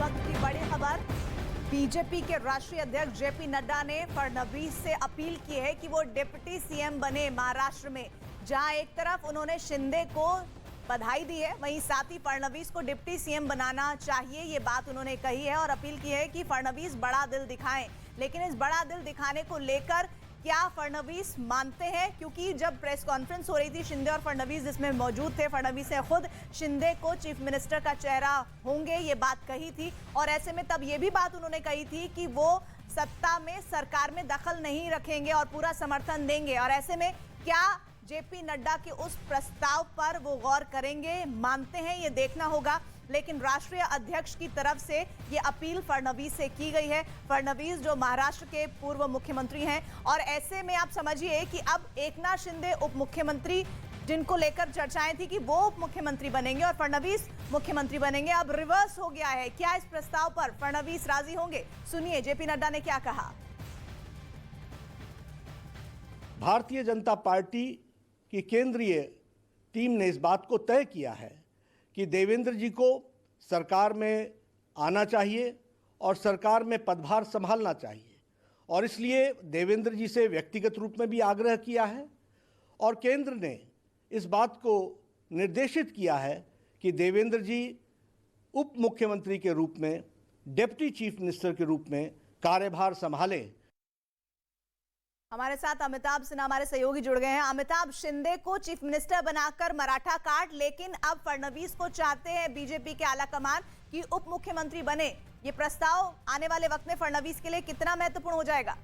वक्त की बड़ी खबर। बीजेपी के राष्ट्रीय अध्यक्ष जेपी नड्डा ने फडणवीस से अपील की है कि वो डिप्टी सीएम बने महाराष्ट्र में। जहां एक तरफ उन्होंने शिंदे को बधाई दी है, वहीं साथ ही फडणवीस को डिप्टी सीएम बनाना चाहिए, ये बात उन्होंने कही है और अपील की है कि फडणवीस बड़ा दिल दिखाएं। लेकिन इस बड़ा दिल दिखाने को लेकर क्या फडणवीस मानते हैं? क्योंकि जब प्रेस कॉन्फ्रेंस हो रही थी शिंदे और फडणवीस जिसमें मौजूद थे, फडणवीस ने खुद शिंदे को चीफ मिनिस्टर का चेहरा होंगे ये बात कही थी और ऐसे में तब ये भी बात उन्होंने कही थी कि वो सत्ता में सरकार में दखल नहीं रखेंगे और पूरा समर्थन देंगे। और ऐसे में क्या जेपी नड्डा के उस प्रस्ताव पर वो गौर करेंगे, मानते हैं, ये देखना होगा। लेकिन राष्ट्रीय अध्यक्ष की तरफ से ये अपील फडणवीस से की गई है। फडणवीस जो महाराष्ट्र के पूर्व मुख्यमंत्री हैं और ऐसे में आप समझिए कि अब एकनाथ शिंदे उप मुख्यमंत्री, जिनको लेकर चर्चाएं थी कि वो उप मुख्यमंत्री बनेंगे और फडणवीस मुख्यमंत्री बनेंगे, अब रिवर्स हो गया है। क्या इस प्रस्ताव पर फडणवीस राजी होंगे? सुनिए जेपी नड्डा ने क्या कहा। भारतीय जनता पार्टी की केंद्रीय टीम ने इस बात को तय किया है कि देवेंद्र जी को सरकार में आना चाहिए और सरकार में पदभार संभालना चाहिए और इसलिए देवेंद्र जी से व्यक्तिगत रूप में भी आग्रह किया है और केंद्र ने इस बात को निर्देशित किया है कि देवेंद्र जी उप मुख्यमंत्री के रूप में, डिप्टी चीफ मिनिस्टर के रूप में कार्यभार संभालें। हमारे साथ अमिताभ सिन्हा हमारे सहयोगी जुड़ गए हैं। अमिताभ, शिंदे को चीफ मिनिस्टर बनाकर मराठा काट, लेकिन अब फडणवीस को चाहते हैं बीजेपी के आला कमान कि उप मुख्यमंत्री बने। ये प्रस्ताव आने वाले वक्त में फडणवीस के लिए कितना महत्वपूर्ण हो जाएगा?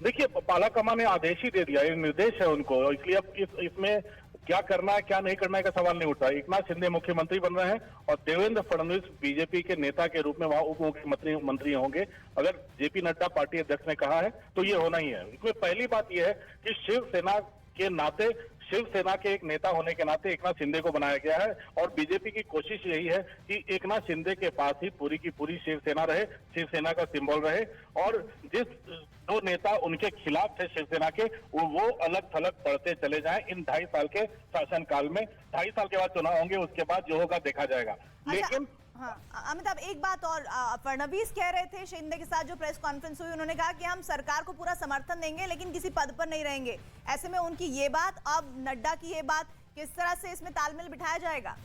देखिए, आला कमान ने आदेश ही दे दिया, ये निर्देश है उनको, इसलिए अब इसमें क्या करना है क्या नहीं करना है का सवाल नहीं उठता। एकनाथ शिंदे मुख्यमंत्री बन रहे हैं और देवेंद्र फडणवीस बीजेपी के नेता के रूप में वहां उप मुख्यमंत्री होंगे। अगर जेपी नड्डा पार्टी अध्यक्ष ने कहा है तो ये होना ही है। इसमें पहली बात यह है कि शिवसेना के नाते, शिवसेना के एक नेता होने के नाते एकनाथ शिंदे को बनाया गया है और बीजेपी की कोशिश यही है कि एकनाथ शिंदे के पास ही पूरी की पूरी शिवसेना रहे, शिवसेना का सिंबल रहे और जिस दो नेता उनके खिलाफ थे शिवसेना के, वो अलग थलग पड़ते चले जाएं इन 2.5 साल के शासनकाल में। 2.5 साल के बाद चुनाव होंगे, उसके बाद जो होगा देखा जाएगा। लेकिन हाँ अमिताभ, एक बात और, फडणवीस कह रहे थे शिंदे के साथ जो प्रेस कॉन्फ्रेंस हुई, उन्होंने कहा कि हम सरकार को पूरा समर्थन देंगे लेकिन किसी पद पर नहीं रहेंगे। ऐसे में उनकी ये बात, अब नड्डा की ये बात, किस तरह से इसमें तालमेल बिठाया जाएगा?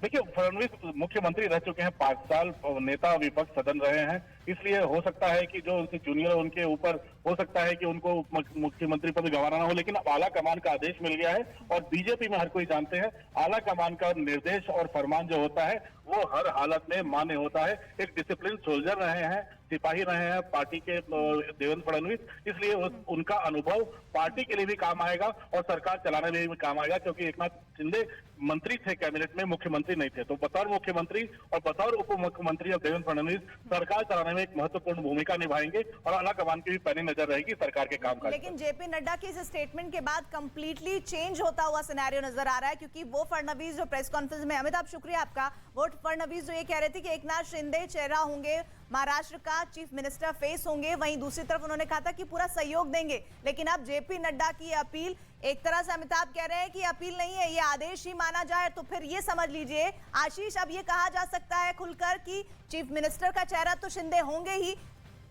देखिए, फडणवीस मुख्यमंत्री रह चुके हैं, 5 साल नेता विपक्ष सदन रहे हैं, इसलिए हो सकता है कि जो उनसे जूनियर उनके ऊपर हो सकता है कि उनको मुख्यमंत्री पद गंवाना ना हो। लेकिन अब आला कमान का आदेश मिल गया है और बीजेपी में हर कोई जानते हैं आला कमान का निर्देश और फरमान जो होता है वो हर हालत में मान्य होता है। एक डिसिप्लिन सोल्जर रहे हैं, सिपाही रहे हैं पार्टी के देवेंद्र फडणवीस, इसलिए उनका अनुभव पार्टी के लिए भी काम आएगा और सरकार चलाने में भी काम आएगा, क्योंकि एकनाथ शिंदे मंत्री थे कैबिनेट में, मुख्यमंत्री नहीं थे। तो बतौर मुख्यमंत्री और बतौर उप मुख्यमंत्री अब देवेंद्र फडणवीस सरकार चलाने में एक महत्वपूर्ण भूमिका निभाएंगे और आला कमान की भी पैनी नजर रहेगी सरकार के काम काज। लेकिन जेपी नड्डा के इस स्टेटमेंट के बाद कंप्लीटली चेंज होता हुआ सिनेरियो नजर आ रहा है, क्योंकि वो फडणवीस जो प्रेस कॉन्फ्रेंस में, अमिताभ शुक्रिया आपका, वो फडणवीस जो ये कह रहे थे कि एकनाथ शिंदे चेहरा होंगे, महाराष्ट्र का चीफ मिनिस्टर फेस होंगे, वहीं दूसरी तरफ उन्होंने कहा था कि पूरा सहयोग देंगे। लेकिन अब जेपी नड्डा की अपील, एक तरह से अमिताभ कह रहे हैं कि अपील नहीं है, ये आदेश ही माना जाए। तो फिर ये समझ लीजिए आशीष, अब ये कहा जा सकता है खुलकर कि चीफ मिनिस्टर का चेहरा तो शिंदे होंगे ही,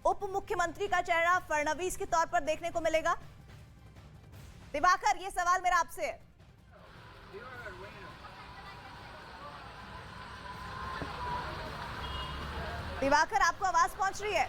उप मुख्यमंत्री का चेहरा फडणवीस के तौर पर देखने को मिलेगा। दिवाकर, ये सवाल मेरा आपसे है। दिवाकर, आपको आवाज पहुंच रही है?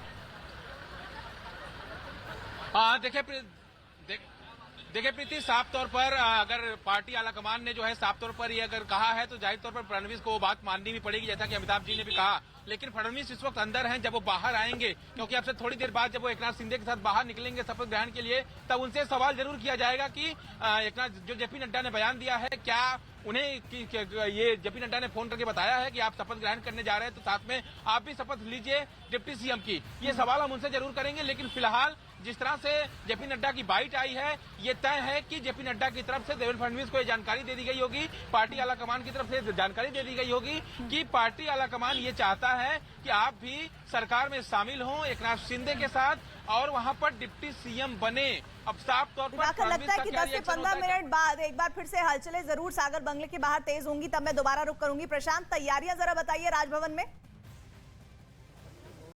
देखिए प्रीति, साफ तौर पर अगर पार्टी आलाकमान ने जो है साफ तौर पर ये अगर कहा है तो जाहिर तौर पर फडणवीस को वो बात माननी भी पड़ेगी, जैसा कि अमिताभ जी ने भी कहा। लेकिन फडणवीस इस वक्त अंदर हैं, जब वो बाहर आएंगे, क्योंकि अब से थोड़ी देर बाद जब वो एकनाथ शिंदे के साथ बाहर निकलेंगे शपथ ग्रहण के लिए, तब उनसे सवाल जरूर किया जाएगा कि एकनाथ, जो जेपी नड्डा ने बयान दिया है, क्या उन्हें ये जेपी नड्डा ने फोन करके बताया है कि आप शपथ ग्रहण करने जा रहे हैं तो साथ में आप भी शपथ लीजिए डिप्टी सीएम की? ये सवाल हम उनसे जरूर करेंगे। लेकिन फिलहाल जिस तरह से जेपी नड्डा की बाइट आई है, ये तय है कि जेपी नड्डा की तरफ से देवेंद्र फडणवीस को ये जानकारी दे दी गई होगी, पार्टी आलाकमान की तरफ से जानकारी दे दी गई होगी कि पार्टी आलाकमान ये चाहता है कि आप भी सरकार में शामिल हों एकनाथ शिंदे के साथ और वहां पर डिप्टी सीएम बने। अब साफ तौर पर लगता है कि 10 से 15 मिनट बाद एक बार फिर से हलचलें जरूर सागर बंगले के बाहर तेज होंगी, तब मैं दोबारा रुक करूंगी। प्रशांत, तैयारियां जरा बताइए राजभवन में।